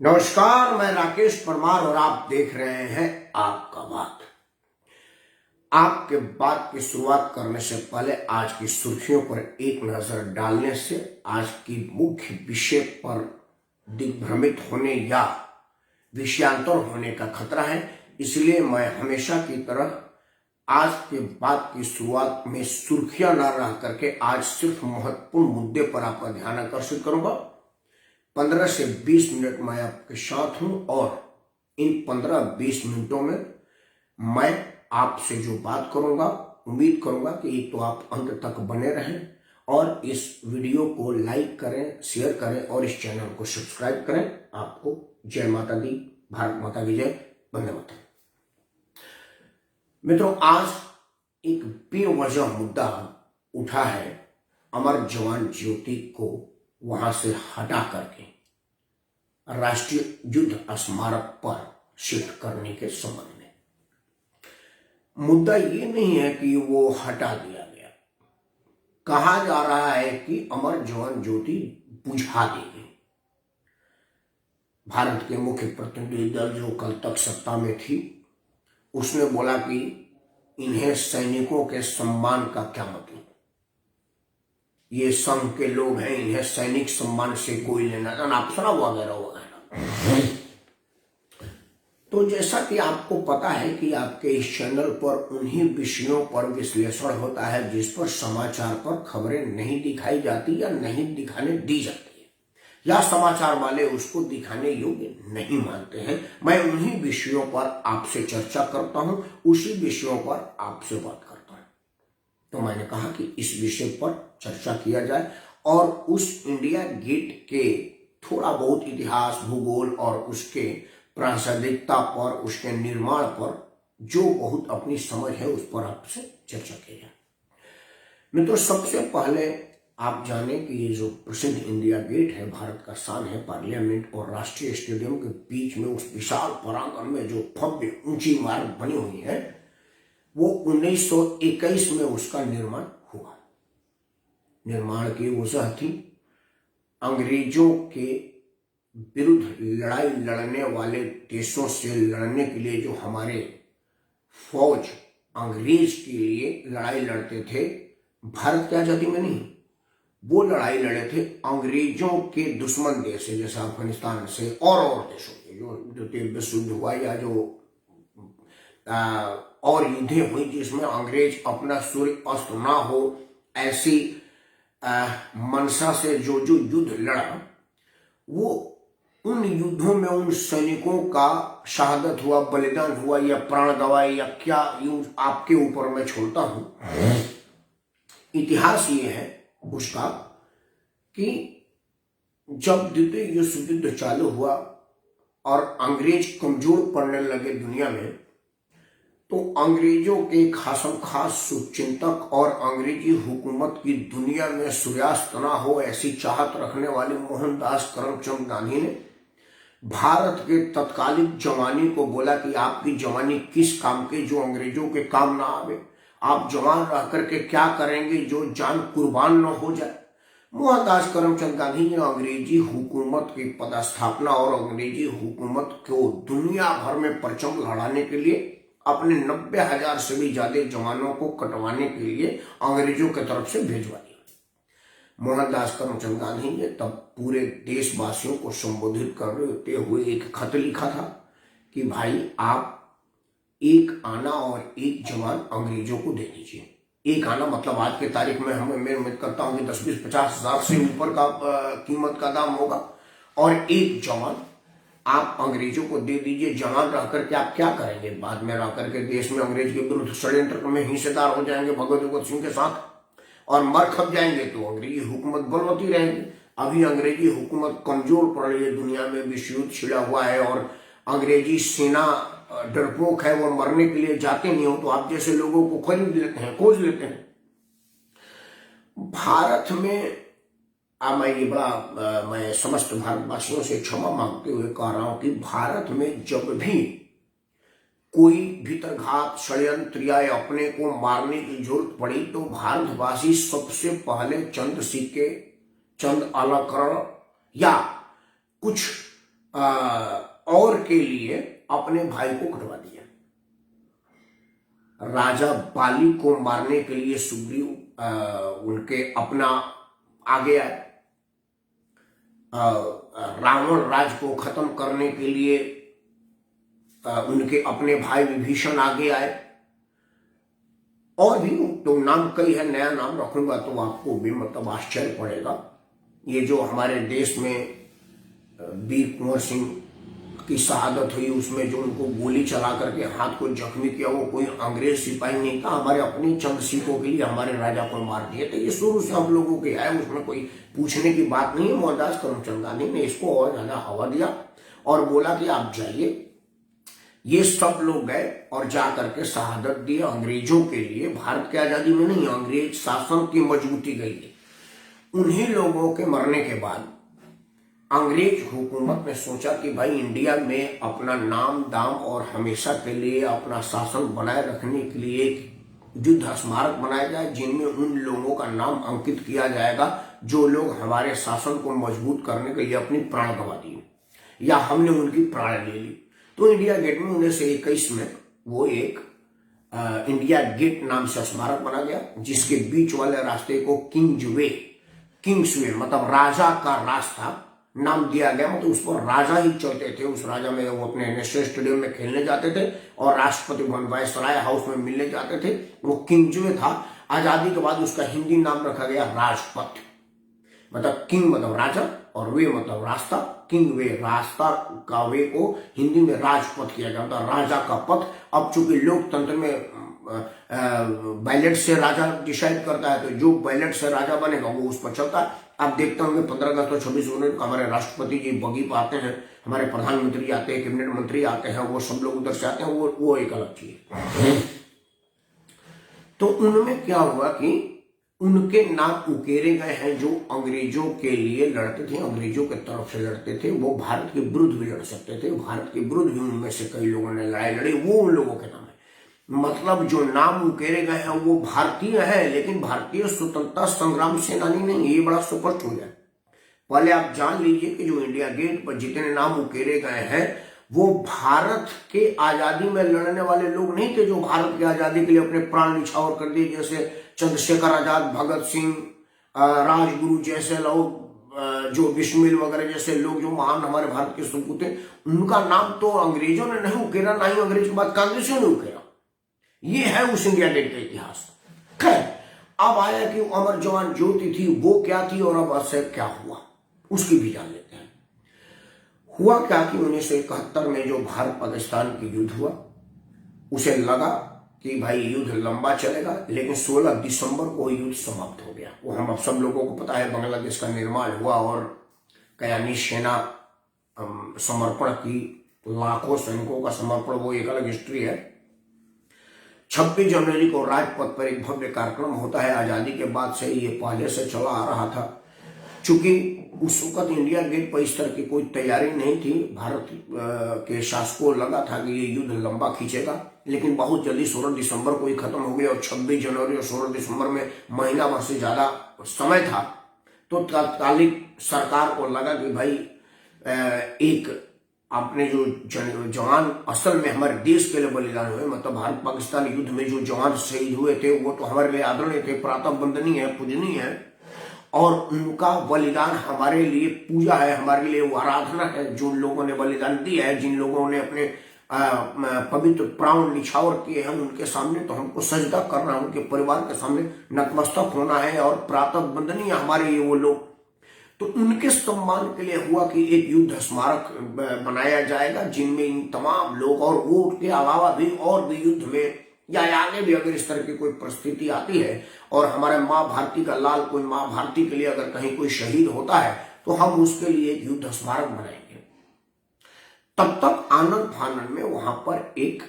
नमस्कार, मैं राकेश परमार और आप देख रहे हैं आपका बात। आपके बात की शुरुआत करने से पहले आज की सुर्खियों पर एक नजर डालने से आज की मुख्य विषय पर दिग्भ्रमित होने या विषयांतर होने का खतरा है। इसलिए मैं हमेशा की तरह आज के बात की शुरुआत में सुर्खियां न रह करके आज सिर्फ महत्वपूर्ण मुद्दे पर आपका ध्यान आकर्षित करूंगा। 15 से 20 मिनट मैं आपके साथ हूं और इन 15-20 मिनटों में मैं आपसे जो बात करूंगा, उम्मीद करूंगा कि तो आप अंत तक बने रहें और इस वीडियो को लाइक करें, शेयर करें और इस चैनल को सब्सक्राइब करें। आपको जय माता दी, भारत माता की जय, वंदे मातरम। मित्रों, आज एक बेवजह मुद्दा उठा है अमर जवान ज्योति को वहां से हटा करके राष्ट्रीय युद्ध स्मारक पर शिफ्ट करने के संबंध में। मुद्दा ये नहीं है कि वो हटा दिया गया, कहा जा रहा है कि अमर जवान ज्योति बुझा दी गई। भारत के मुख्य प्रतिनिधि दल जो कल तक सत्ता में थी, उसने बोला कि इन्हें सैनिकों के सम्मान का क्या मतलब, ये संघ के लोग हैं, इन्हें सैनिक सम्मान से कोई लेना देना, अप्सरा वगैरह वगैरह। तो जैसा कि आपको पता है कि आपके इस चैनल पर उन्हीं विषयों पर विश्लेषण होता है जिस पर समाचार पर खबरें नहीं दिखाई जाती या नहीं दिखाने दी जाती है, या समाचार वाले उसको दिखाने योग्य नहीं मानते हैं। मैं उन्हीं विषयों पर आपसे चर्चा करता हूं, उसी विषयों पर आपसे बात करता हूं। तो मैंने कहा कि इस विषय पर चर्चा किया जाए और उस इंडिया गेट के थोड़ा बहुत इतिहास, भूगोल और उसके प्रासंगिकता पर, उसके निर्माण पर जो बहुत अपनी समझ है उस पर आपसे चर्चा की जाए। मित्रों, सबसे पहले आप जाने कि ये जो प्रसिद्ध इंडिया गेट है, भारत का शान है, पार्लियामेंट और राष्ट्रीय स्टेडियम के बीच में उस विशाल प्रांगण में जो भव्य ऊंची इमारत बनी हुई है, वो 1921 में उसका निर्माण हुआ। निर्माण की वजह थी अंग्रेजों के विरुद्ध लड़ाई लड़ने वाले देशों से लड़ने के लिए जो हमारे फौज अंग्रेज के लिए लड़ाई लड़ते थे, भारत की आजादी में नहीं, वो लड़ाई लड़े थे अंग्रेजों के दुश्मन देश से, जैसे अफगानिस्तान से और देशों के, जो द्वितीय विश्व युद्ध हुआ या जो और युद्धें हुई जिसमें अंग्रेज अपना सूर्य अस्त ना हो, ऐसी मनसा से जो युद्ध लड़ा, वो उन युद्धों में उन सैनिकों का शहादत हुआ, बलिदान हुआ या प्राण गवाए या क्या, यूं आपके ऊपर मैं छोड़ता हूं। इतिहास ये है उसका कि जब द्वितीय विश्व युद्ध चालू हुआ और अंग्रेज कमजोर पड़ने लगे दुनिया में, तो अंग्रेजों के खासम खास शुभचिंतक और अंग्रेजी हुकूमत की दुनिया में सूर्यास्त न हो ऐसी चाहत रखने वाले मोहनदास करमचंद गांधी ने भारत के तत्कालीन जवानी को बोला कि आपकी जवानी किस काम की जो अंग्रेजों के काम ना आवे, आप जवान रह करके क्या करेंगे जो जान कुर्बान न हो जाए। मोहनदास करमचंद गांधी ने अंग्रेजी हुकूमत की पदस्थापना और अंग्रेजी हुकूमत को दुनिया भर में परचम लहराने के लिए अपने 90,000 से भी ज्यादा जवानों को कटवाने के लिए अंग्रेजों की तरफ से भेजवा दिया। मोहनदास करमचंद गांधी ने तब पूरे देशवासियों को संबोधित करते हुए एक खत लिखा था कि भाई आप एक आना और एक जवान अंग्रेजों को दे दीजिए। एक आना मतलब आज के तारीख में मैं उम्मीद करता हूं कि 10-20-50 हजार से ऊपर का कीमत का दाम होगा, और एक जवान आप अंग्रेजों को दे दीजिए। जवान रह करके आप क्या करेंगे, बाद में रह करके देश में अंग्रेज के विरुद्ध षड्यंत्र में हिस्सेदार हो जाएंगे भगत सिंह के साथ और मर खप जाएंगे, तो अंग्रेजी हुकूमत बलवती रहेगी। अभी अंग्रेजी हुकूमत कमजोर पड़ रही है, दुनिया में विश्व युद्ध छिड़ा हुआ है और अंग्रेजी सेना डरपोक है, वो मरने के लिए जाते नहीं हो, तो आप जैसे लोगों को खरीद लेते हैं, खोज लेते हैं। भारत में मैं समस्त भारतवासियों से क्षमा मांगते हुए कह रहा हूं कि भारत में जब भी कोई भीतरघात षड्यंत्र या अपने को मारने की जरूरत पड़ी, तो भारतवासी सबसे पहले चंद सिक्के, चंद अलंकरण या कुछ और के लिए अपने भाई को कटवा दिया। राजा बाली को मारने के लिए सुग्रीव उनके अपना आगे आए। रावण राज को खत्म करने के लिए उनके अपने भाई विभीषण आगे आए। और भी तो नाम कई है, नया नाम रखूंगा तो आपको भी मतलब आश्चर्य पड़ेगा। ये जो हमारे देश में वीर कुंवर सिंह की शहादत हुई, उसमें जो उनको गोली चला करके हाथ को जख्मी किया, वो कोई अंग्रेज सिपाही नहीं था, हमारे अपने चंद सिखों के लिए हमारे राजा को मार दिया। तो ये शुरू से हम लोगों के है, उसमें कोई पूछने की बात नहीं है। मोहनदास करमचंद गांधी ने इसको और ज्यादा हवा दिया और बोला कि आप जाइए। ये सब लोग गए और जाकर के शहादत दी अंग्रेजों के लिए। भारत की आजादी में नहीं, अंग्रेज शासन की मजबूती गई है। उन्हीं लोगों के मरने के बाद अंग्रेज हुकूमत ने सोचा कि भाई इंडिया में अपना नाम दाम और हमेशा के लिए अपना शासन बनाए रखने के लिए एक युद्ध स्मारक बनाया जाए, जिनमें उन लोगों का नाम अंकित किया जाएगा जो लोग हमारे शासन को मजबूत करने के लिए अपनी प्राण गंवा दिए या हमने उनकी प्राण ले ली। तो इंडिया गेट में 1921 में वो एक इंडिया गेट नाम से स्मारक बना गया, जिसके बीच वाले रास्ते को किंग्सवे मतलब राजा का रास्ता नाम दिया गया। मतलब उस पर राजा ही चलते थे। उस राजा में वो अपने नेशनल स्टेडियम में खेलने जाते थे और राष्ट्रपति भवन वायसराय हाउस में मिलने जाते थे। वो किंग्सवे था। आजादी के बाद उसका हिंदी नाम रखा गया राजपथ। मतलब किंग मतलब राजा और वे मतलब रास्ता। किंग वे, रास्ता का वे को हिंदी में राजपथ किया जाता है, राजा का पथ। अब चूंकि लोकतंत्र में बैलेट से राजा डिसाइड करता है, तो जो बैलेट से राजा बनेगा वो उस पर चलता है। आप देखते होंगे 15 अगस्त और 26 जनवरी को हमारे राष्ट्रपति जी बगी पर आते हैं, हमारे प्रधानमंत्री आते हैं, कैबिनेट मंत्री आते हैं, वो सब लोग उधर से आते हैं। वो एक अलग चीज। तो उनमें क्या हुआ कि उनके नाम उकेरे गए हैं जो अंग्रेजों के लिए लड़ते थे, अंग्रेजों के तरफ से लड़ते थे। वो भारत के विरुद्ध भी लड़ सकते थे, भारत के विरुद्ध भी उनमें से कई लोगों ने लड़ाई लड़ी। वो उन लोगों के नाम है। मतलब जो नाम उकेरे गए हैं वो भारतीय है, लेकिन भारतीय स्वतंत्रता संग्राम सेनानी नहीं। ये बड़ा स्पष्ट हो जाए। पहले आप जान लीजिए कि जो इंडिया गेट पर जितने नाम उकेरे गए हैं वो भारत के आजादी में लड़ने वाले लोग नहीं थे, जो भारत की आजादी के लिए अपने प्राण निछावर कर दिए, जैसे चंद्रशेखर आजाद, भगत सिंह, राजगुरु जैसे लोग, जो बिस्मिल वगैरह जैसे लोग जो महान हमारे भारत के सपूत थे। उनका नाम तो अंग्रेजों ने नहीं उकेरा, ना ही अंग्रेज के बाद कांग्रेसियों ने उकेरा। ये है उस इंडिया गेट का इतिहास। खैर, अब आया कि अमर जवान ज्योति थी, वो क्या थी और अब असर क्या हुआ उसकी भी जान लेते हैं। हुआ क्या कि 1971 में जो भारत पाकिस्तान की युद्ध हुआ, उसे लगा कि भाई युद्ध लंबा चलेगा, लेकिन 16 दिसंबर को युद्ध समाप्त हो गया। वो हम सब लोगों को पता है, बांग्लादेश का निर्माण हुआ और कयानी सेना समर्पण की, लाखों सैनिकों का समर्पण, वो एक अलग हिस्ट्री है। 26 जनवरी को राजपथ पर एक भव्य कार्यक्रम होता है। आजादी के बाद से ये पहले से चला आ रहा था। चूंकि उस वक्त इंडिया गेट पर इस तरह की कोई तैयारी नहीं थी, भारत के शासकों को लगा था कि ये युद्ध लंबा खींचेगा, लेकिन बहुत जल्दी 16 दिसंबर को ही खत्म हो गया और 26 जनवरी और 16 दिसंबर में महीना भर से ज्यादा समय था। तो तात्कालिक सरकार को लगा कि भाई एक आपने जो जवान असल में हमारे देश के लिए बलिदान हुए, मतलब भारत पाकिस्तान युद्ध में जो जवान शहीद हुए थे, वो तो हमारे लिए आदरणीय थे, प्रातः वंदनीय है, पूजनीय है, और उनका बलिदान हमारे लिए पूजा है, हमारे लिए वो आराधना है। जो लोगों ने बलिदान दिया है, जिन लोगों ने अपने पवित्र प्राण निछावर किए हैं, उनके सामने तो हमको सजदा करना है, उनके परिवार के सामने नतमस्तक होना है और प्रातः वंदनीय हमारे लिए वो लोग। तो उनके सम्मान के लिए हुआ कि एक युद्ध स्मारक बनाया जाएगा, जिनमें इन तमाम लोग और वो के अलावा भी और भी युद्ध में या आगे भी अगर इस तरह की कोई परिस्थिति आती है और हमारे माँ भारती का लाल कोई माँ भारती के लिए अगर कहीं कोई शहीद होता है, तो हम उसके लिए एक युद्ध स्मारक बनाएंगे। तब तक आनंद फानंद में वहां पर एक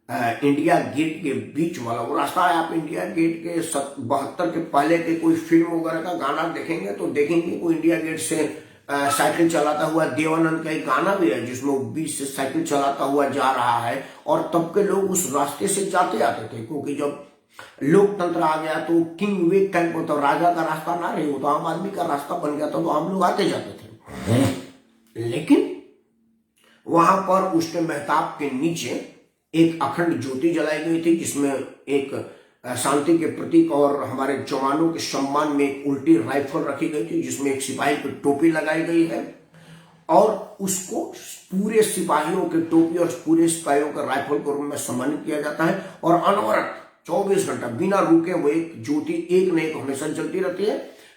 इंडिया गेट के बीच वाला वो रास्ता है। आप इंडिया गेट के 72 के पहले के कोई फिल्म वगैरह का गाना देखेंगे तो देखेंगे कोई इंडिया गेट से साइकिल चलाता हुआ, देवानंद का एक गाना भी है जिसमें वो बीच से साइकिल चलाता हुआ जा रहा है। और तब के लोग उस रास्ते से जाते आते थे, क्योंकि जब लोकतंत्र आ गया तो किंग वे कैंप, तो राजा का रास्ता ना रहे, वो तो आम आदमी का रास्ता बन गया था, तो हम लोग आते जाते थे। लेकिन वहां पर उसके मेहताब के नीचे एक अखंड ज्योति जलाई गई थी, जिसमें एक शांति के प्रतीक और हमारे जवानों के सम्मान में एक उल्टी राइफल रखी गई थी, जिसमें एक सिपाही की टोपी लगाई गई है और उसको पूरे सिपाहियों के टोपी और पूरे सिपाहियों के राइफल के रूप में सम्मानित किया जाता है। और अनवरत 24 घंटा बिना रुके वो एक ज्योति एक न एक हमेशा चलती रहती है।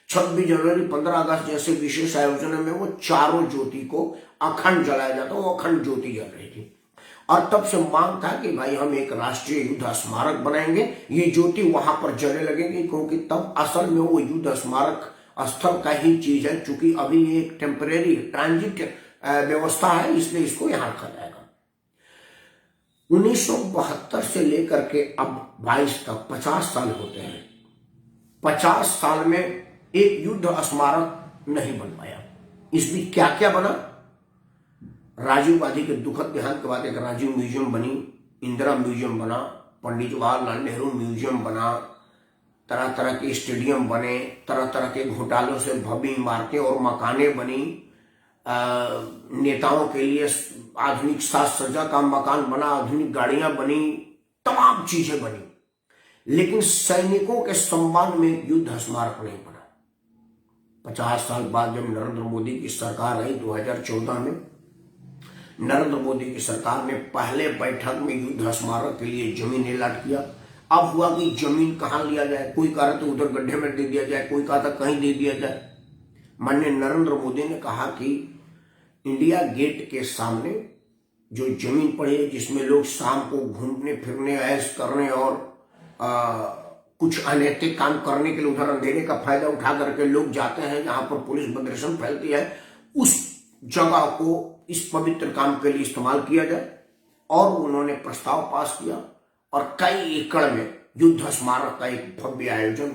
26 जनवरी 15 अगस्त जैसे विशेष आयोजनों में वो चारों ज्योति को अखंड जलाया जाता है, वो अखंड ज्योति जल रही थी। और तब से मांग था कि भाई हम एक राष्ट्रीय युद्ध स्मारक बनाएंगे, ये ज्योति वहां पर जलने लगेगी, क्योंकि तब असल में वो युद्ध स्मारक स्थल का ही चीज है। चूंकि अभी ये एक टेम्परेरी ट्रांजिट व्यवस्था है, इसलिए इसको यहां रखा जाएगा। 1972 से लेकर के अब 22 तक 50 साल होते हैं। 50 साल में एक युद्ध स्मारक नहीं बन पाया। इस बीच क्या क्या बना? राजीव गांधी के दुखद देहांत के बाद एक राजीव म्यूजियम बनी, इंदिरा म्यूजियम बना, पंडित जवाहरलाल नेहरू म्यूजियम बना, तरह तरह के स्टेडियम बने, तरह तरह के घोटालों से भव्य इमारतें और मकानें बनी, नेताओं के लिए आधुनिक साज सज्जा का मकान बना, आधुनिक गाड़ियां बनी, तमाम चीजें बनी, लेकिन सैनिकों के सम्मान में युद्ध स्मारक नहीं बना। 50 साल बाद जब नरेंद्र मोदी की सरकार आई 2014 में, नरेंद्र मोदी की सरकार ने पहले बैठक में युद्ध स्मारक के लिए जमीन अलॉट किया। अब हुआ कि जमीन कहां लिया जाए, कोई कहा तो उधर गड्ढे में दे दिया जाए, कोई कहा था कहीं दे दिया जाए। माननीय नरेंद्र मोदी ने कहा कि इंडिया गेट के सामने जो जमीन पड़ी है, जिसमें लोग शाम को घूमने फिरने ऐश करने और कुछ अनैतिक काम करने के लिए उधर अंधेरे का फायदा उठा करके लोग जाते हैं, जहां पर पुलिस बदरेशन फैलती है, उस जगह को इस पवित्र काम के लिए इस्तेमाल किया जाए। और उन्होंने प्रस्ताव पास किया और कई एकड़ में युद्ध स्मारक का एक भव्य आयोजन,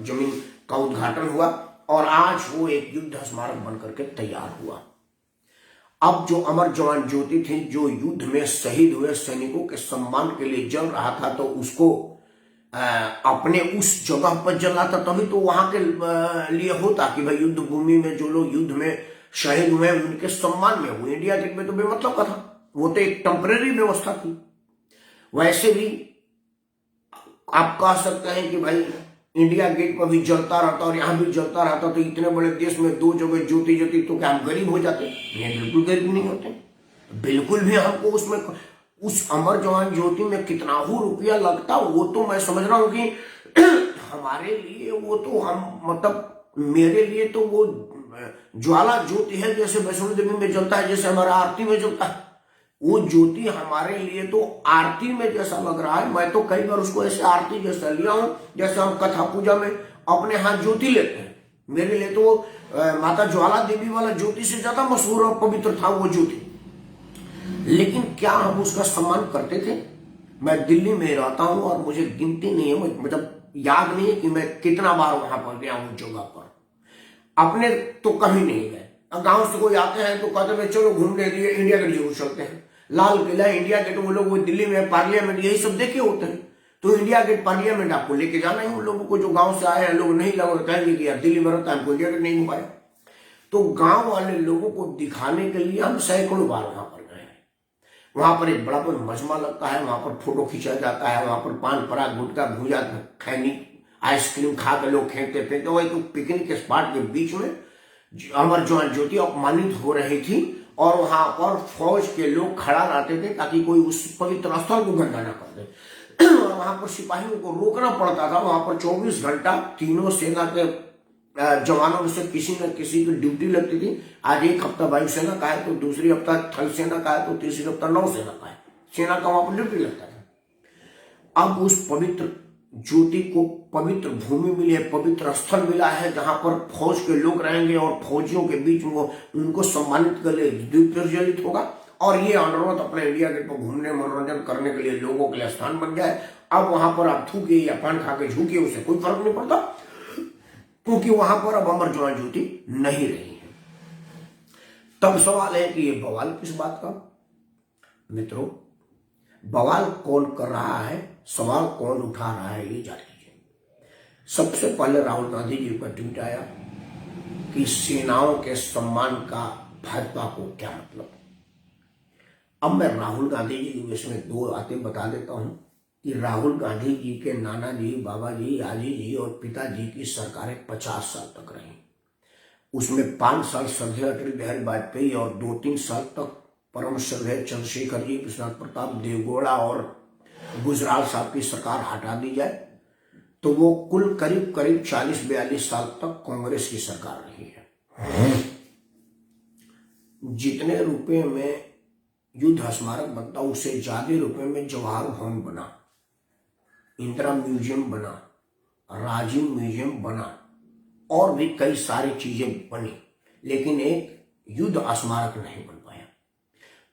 जमीन का उद्घाटन हुआ और आज वो एक युद्ध स्मारक बनकर के तैयार हुआ। अब जो अमर जवान ज्योति थी, जो युद्ध में शहीद हुए सैनिकों के सम्मान के लिए जल रहा था, तो उसको अपने उस जगह पर जलना था, तभी तो वहां के लिए होता कि भाई युद्ध भूमि में जो लोग युद्ध में शहीद हुए उनके सम्मान में। वो इंडिया गेट में तो बेमतलब का था, वो तो एक टेम्परेरी व्यवस्था थी। वैसे भी आप कह सकते हैं कि भाई इंडिया गेट पर भी जलता रहता और यहां भी जलता रहता, तो इतने बड़े देश में दो जगह ज्योति जलती तो क्या हम गरीब हो जाते? ये बिल्कुल गरीब नहीं होते, बिल्कुल भी। हमको उसमें उस अमर जवान ज्योति में कितना ही रुपया लगता, वो तो मैं समझ रहा हूं कि हमारे लिए वो तो हम मतलब मेरे लिए तो वो ज्वाला ज्योति है, जैसे वैष्णो देवी में जलता है, जैसे हमारा आरती में जलता है, वो ज्योति हमारे लिए तो आरती में जैसा लग रहा है। मैं तो कई बार उसको ऐसे आरती जैसा लिया हूं, जैसे हम कथा पूजा में अपने हाथ ज्योति लेते हैं। मेरे लिए तो माता ज्वाला देवी वाला ज्योति से ज्यादा मशहूर और पवित्र था वो ज्योति। लेकिन क्या हम उसका सम्मान करते थे? मैं दिल्ली में रहता हूं और मुझे गिनती नहीं है, मतलब याद नहीं है कि मैं कितना बार वहां पर गया हूं जगह पर। अपने तो कभी नहीं गए। गांव से कोई आते हैं तो कहते हैं चलो घूमने के लिए इंडिया गेट जरूर चलते हैं। लाल किला, इंडिया गेट, वो लोग वो दिल्ली में पार्लियामेंट यही सब देखे होते हैं, तो इंडिया गेट पार्लियामेंट आपको लेके जाना है। उन लोगों को जो गांव से आए हैं लोग नहीं लगे, कहेंगे कि यार दिल्ली में रहता है, हमको इंडिया गेट नहीं घुमाया। तो गांव वाले लोगों को दिखाने के लिए हम सैकड़ों बार वहां पर गए हैं। वहां पर एक बड़ा मजमा लगता है, वहां पर फोटो खींचा जाता है, वहां पर पान पराग गुटखा भूजा खैनी आइसक्रीम खा के लोग खेलते थे। तो एक पिकनिक स्पॉट के बीच में अमर जवान ज्योति अपमानित हो रही थी और वहां पर फौज के लोग खड़ा रहते थे ताकि कोई उस पवित्र स्थल को गंदा ना कर दे। और वहां पर सिपाहियों को रोकना पड़ता था। वहां पर 24 घंटा तीनों सेना के जवानों में से किसी न किसी की ड्यूटी लगती थी। आज एक हफ्ता वायुसेना का है तो दूसरी हफ्ता थल सेना का है तो तीसरी हफ्ता नौसेना का है, सेना का वहां पर ड्यूटी लगता था। अब उस पवित्र ज्योति को पवित्र भूमि मिली है, पवित्र स्थल मिला है, जहां पर फौज के लोग रहेंगे और फौजियों के बीच में उनको सम्मानित कर दीप प्रज्वलित होगा। और ये अनुरोध अपने इंडिया गेट पर घूमने मनोरंजन करने के लिए लोगों के लिए स्थान बन जाए। अब वहां पर आप थूके या पान खा के झूके, उसे कोई फर्क नहीं पड़ता, क्योंकि वहां पर अब अमर जवान ज्योति नहीं रही है। तब सवाल है कि ये बवाल किस बात का? मित्रों, बवाल कौन कर रहा है, सवाल कौन उठा रहा है, ये जान लीजिए। सबसे पहले राहुल गांधी जी का ट्वीट आया कि सेनाओं के सम्मान का भाजपा को क्या मतलब। अब मैं राहुल गांधी जी के विषय में दो बातें बता देता हूं कि राहुल गांधी जी के नाना जी, बाबा जी, आजी जी और पिताजी की सरकारें 50 साल तक रही। उसमें 5 साल श्रद्धेय अटल बिहारी वाजपेयी और 2-3 साल तक परम श्रद्धेय चंद्रशेखर जी, विश्वनाथ प्रताप, देवगौड़ा और गुजराल साहब की सरकार हटा दी जाए तो वो कुल करीब 40-42 साल तक कांग्रेस की सरकार रही है। जितने रुपए में युद्ध स्मारक बनता उससे ज्यादा रुपए में जवाहर भवन बना, इंदिरा म्यूजियम बना, राजीव म्यूजियम बना और भी कई सारी चीजें बनी, लेकिन एक युद्ध स्मारक नहीं बन पाया।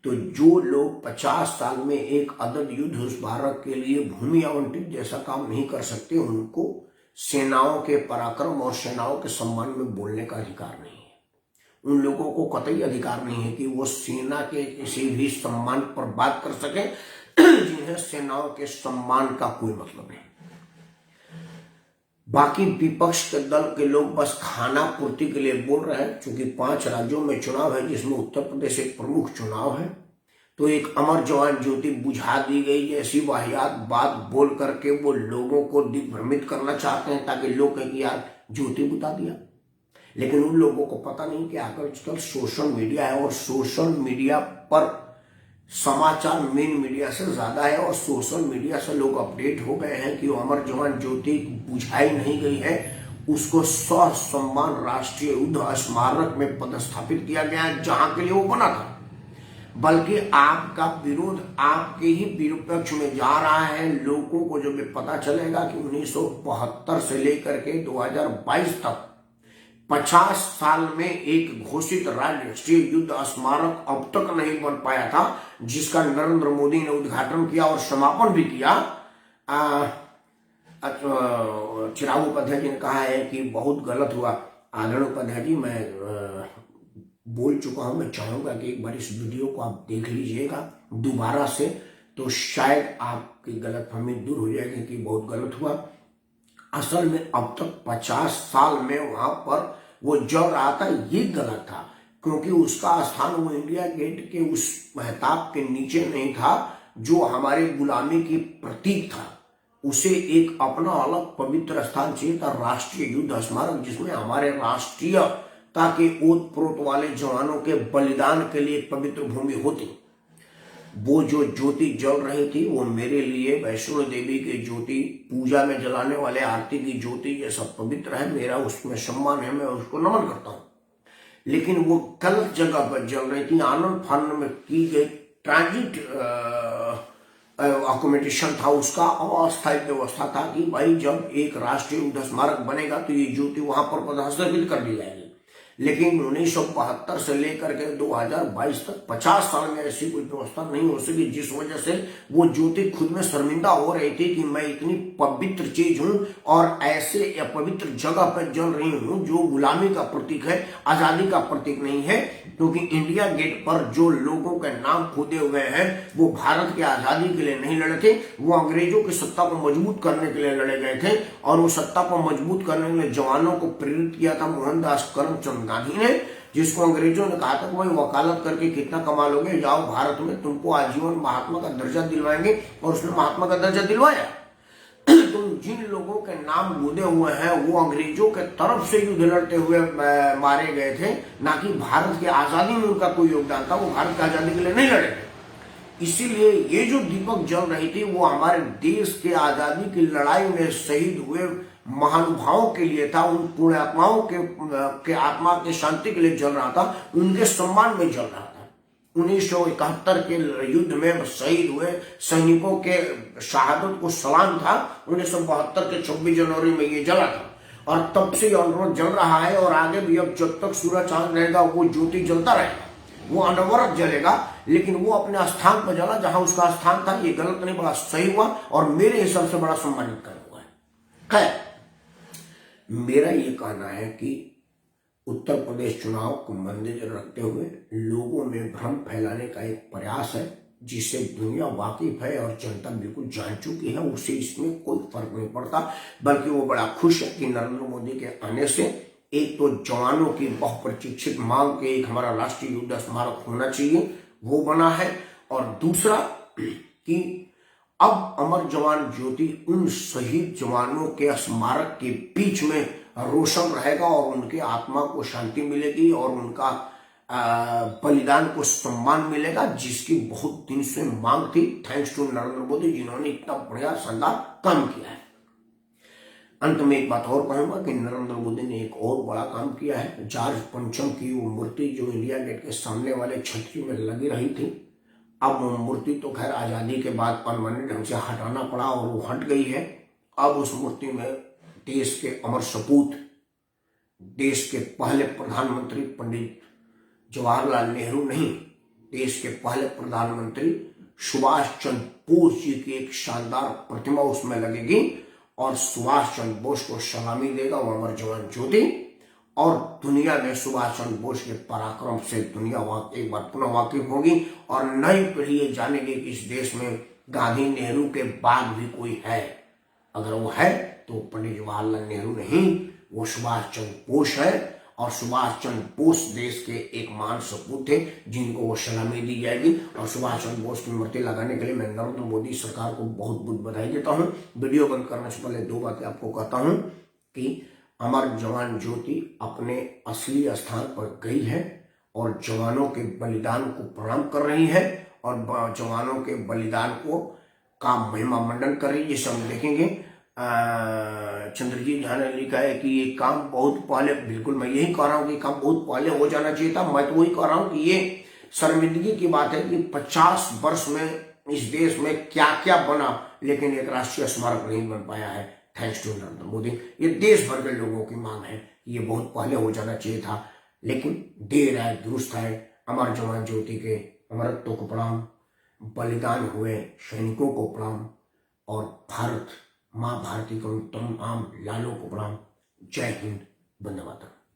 तो जो लोग 50 साल में एक अदद युद्ध स्मारक के लिए भूमि आवंटित जैसा काम नहीं कर सकते, उनको सेनाओं के पराक्रम और सेनाओं के सम्मान में बोलने का अधिकार नहीं है। उन लोगों को कतई अधिकार नहीं है कि वो सेना के किसी भी सम्मान पर बात कर सके जिन्हें सेनाओं के सम्मान का कोई मतलब नहीं। बाकी विपक्ष के दल के लोग बस खाना पूर्ति के लिए बोल रहे हैं। चूंकि 5 राज्यों में चुनाव है, जिसमें उत्तर प्रदेश एक प्रमुख चुनाव है, तो एक अमर जवान ज्योति बुझा दी गई ऐसी वाहियात बात बोल करके वो लोगों को दिग्भ्रमित करना चाहते हैं ताकि लोग कहें कि यार ज्योति बुझा दिया। लेकिन उन लोगों को पता नहीं कि आजकल सोशल मीडिया है और सोशल मीडिया पर समाचार मेन मीडिया से ज्यादा है और सोशल मीडिया से लोग अपडेट हो गए हैं कि अमर जवान ज्योति बुझाई नहीं गई है, उसको ससम्मान राष्ट्रीय युद्ध स्मारक में पदस्थापित किया गया है जहां के लिए वो बना था। बल्कि आपका विरोध आपके ही विपक्ष में जा रहा है। लोगों को जब पता चलेगा कि 1972 से लेकर के 2022 तक 50 साल में एक घोषित राष्ट्रीय युद्ध स्मारक अब तक नहीं बन पाया था, जिसका नरेंद्र मोदी ने उद्घाटन किया और समापन भी किया। चिराग उपाध्याय जी ने कहा है कि बहुत गलत हुआ। आदरणीय उपाध्याय जी, मैं बोल चुका हूं, मैं चाहूंगा कि एक बार इस वीडियो को आप देख लीजिएगा दोबारा से, तो शायद आपकी गलतफहमी दूर हो जाएगी कि बहुत गलत हुआ। असल में अब तक 50 साल में वहां पर वो जल रहा था, ये गलत था, क्योंकि उसका स्थान वो इंडिया गेट के उस महताब के नीचे नहीं था जो हमारे गुलामी की प्रतीक था। उसे एक अपना अलग पवित्र स्थान चाहिए था, राष्ट्रीय युद्ध स्मारक, जिसमें हमारे राष्ट्रीयता के ओत प्रोत वाले जवानों के बलिदान के लिए एक पवित्र भूमि होती। वो जो ज्योति जल रही थी वो मेरे लिए वैष्णो देवी की ज्योति, पूजा में जलाने वाले आरती की ज्योति, ये सब पवित्र है, मेरा उसमें सम्मान है, मैं उसको नमन करता हूं। लेकिन वो गलत जगह पर जल रही थी। आनंद फानन में की गई ट्रांजिट अकोमोडेशन था, उसका अस्थायी व्यवस्था था कि भाई जब एक राष्ट्रीय युद्ध स्मारक बनेगा तो ये ज्योति वहां पर पदस्थापित कर दी जाएगी। लेकिन 1972 से लेकर के 2022 तक 50 साल में ऐसी कोई व्यवस्था नहीं हो सकी, जिस वजह से वो ज्योति खुद में शर्मिंदा हो रही थी कि मैं इतनी पवित्र चीज हूं और ऐसे पवित्र जगह पर जल रही हूं जो गुलामी का प्रतीक है, आजादी का प्रतीक नहीं है। क्योंकि इंडिया गेट पर जो लोगों के नाम खोदे हुए हैं वो भारत की आजादी के लिए नहीं लड़े थे, वो अंग्रेजों की सत्ता को मजबूत करने के लिए लड़े गए थे। और वो सत्ता को मजबूत करने के लिए जवानों को प्रेरित किया था मोहनदास करमचंद गांधी ने, जिसको अंग्रेजों ने कहा था कि भाई वकालत करके कितना कमा लोगे, जाओ भारत में तुमको आजीवन महात्मा का दर्जा दिलवाएंगे, और उसने महात्मा का दर्जा दिलवाया। तो जिन लोगों के नाम गोदे हुए हैं वो अंग्रेजों के तरफ से युद्ध लड़ते हुए मारे गए थे, ना कि भारत की आजादी में उनका कोई योगदान था, वो भारत की आजादी के लिए नहीं लड़े थे। इसीलिए ये जो दीपक जल रही थी वो हमारे देश के आजादी की लड़ाई में शहीद हुए महानुभावों के लिए था, उन पुण्यात्माओं के आत्मा के शांति के लिए जल रहा था, उनके सम्मान में जल रहा था। 1971 के युद्ध में शहीद हुए सैनिकों के शहादत को सलाम था। 1972 के 26 जनवरी में ये जला था और तब से अनवरत जल रहा है और आगे भी अब जब तक सूरज चांद रहेगा वो ज्योति जलता रहेगा, वो अनवरत जलेगा। लेकिन वो अपने स्थान पर जला जहां उसका स्थान था। ये गलत नहीं, बड़ा सही हुआ और मेरे हिसाब से बड़ा सम्मानित करना हुआ है। खैर, मेरा ये कहना है कि उत्तर प्रदेश चुनाव को मद्देनजर रखते हुए लोगों में भ्रम फैलाने का एक प्रयास है, जिससे दुनिया वाकिफ है और जनता बिल्कुल जान चुकी है, उसे इसमें कोई फर्क नहीं पड़ता। बल्कि वो बड़ा खुश है कि नरेंद्र मोदी के आने से एक तो जवानों की बहुप्रतीक्षित मांग के एक हमारा राष्ट्रीय युद्ध स्मारक होना चाहिए, वो बना है, और दूसरा कि अब अमर जवान ज्योति उन शहीद जवानों के स्मारक के बीच में रोशन रहेगा और उनके आत्मा को शांति मिलेगी और उनका बलिदान को सम्मान मिलेगा, जिसकी बहुत दिन से मांग थी। थैंक्स टू नरेंद्र मोदी, जिन्होंने इतना बढ़िया शानदार काम किया है। अंत में एक बात और कहूंगा कि नरेंद्र मोदी ने एक और बड़ा काम किया है। जॉर्ज पंचम की वो मूर्ति जो इंडिया गेट के सामने वाले छतरी में लगी रही थी, अब वो मूर्ति तो खैर आजादी के बाद परमानेंट ढंग से हटाना पड़ा और वो हट गई है। अब उस मूर्ति में देश के अमर सपूत, देश के पहले प्रधानमंत्री पंडित जवाहरलाल नेहरू नहीं, देश के पहले प्रधानमंत्री सुभाष चंद्र बोस जी की एक शानदार प्रतिमा उसमें लगेगी और सुभाष चंद्र बोस को सलामी देगा वो अमर जवान ज्योति। और दुनिया में सुभाष चंद्र बोस के पराक्रम से दुनिया एक बार पुनः वाकिफ होगी और नई पीढ़ी ये जानेगी कि इस देश में गांधी नेहरू के बाद भी कोई है। अगर वो है तो पंडित जवाहरलाल नेहरू नहीं, वो सुभाष चंद्र बोस है। और सुभाष चंद्र बोस देश के एक महान सपूत थे जिनको वो सलामी दी जाएगी। और सुभाष चंद्र बोस की मूर्ति लगाने के लिए मैं नरेंद्र मोदी सरकार को बहुत बहुत बधाई देता हूं। वीडियो बंद करने से पहले दो बातें आपको कहता हूं कि अमर जवान ज्योति अपने असली स्थान पर गई है और जवानों के बलिदान को प्रणाम कर रही है और जवानों के बलिदान को का महिमा मंडन कर रही है, जिसे हम देखेंगे। चंद्रजीत झा ने लिखा है कि ये काम बहुत पहले, बिल्कुल मैं यही कह रहा हूँ कि काम बहुत पहले हो जाना चाहिए था। मैं तो वही कह रहा हूँ कि ये शर्मिंदगी की बात है कि 50 वर्ष में इस देश में क्या क्या बना, लेकिन एक राष्ट्रीय स्मारक नहीं बन पाया है। Thanks to Narendra Modi. ये देश भर के लोगों की मांग है, ये बहुत पहले हो जाना चाहिए था, लेकिन देर आए दुरुस्त आए। अमर जवान ज्योति के अमरत्व को प्रणाम, बलिदान हुए सैनिकों को प्रणाम और भारत माँ भारती को तमाम लालों को प्रणाम। जय हिंद, वंदे मातरम।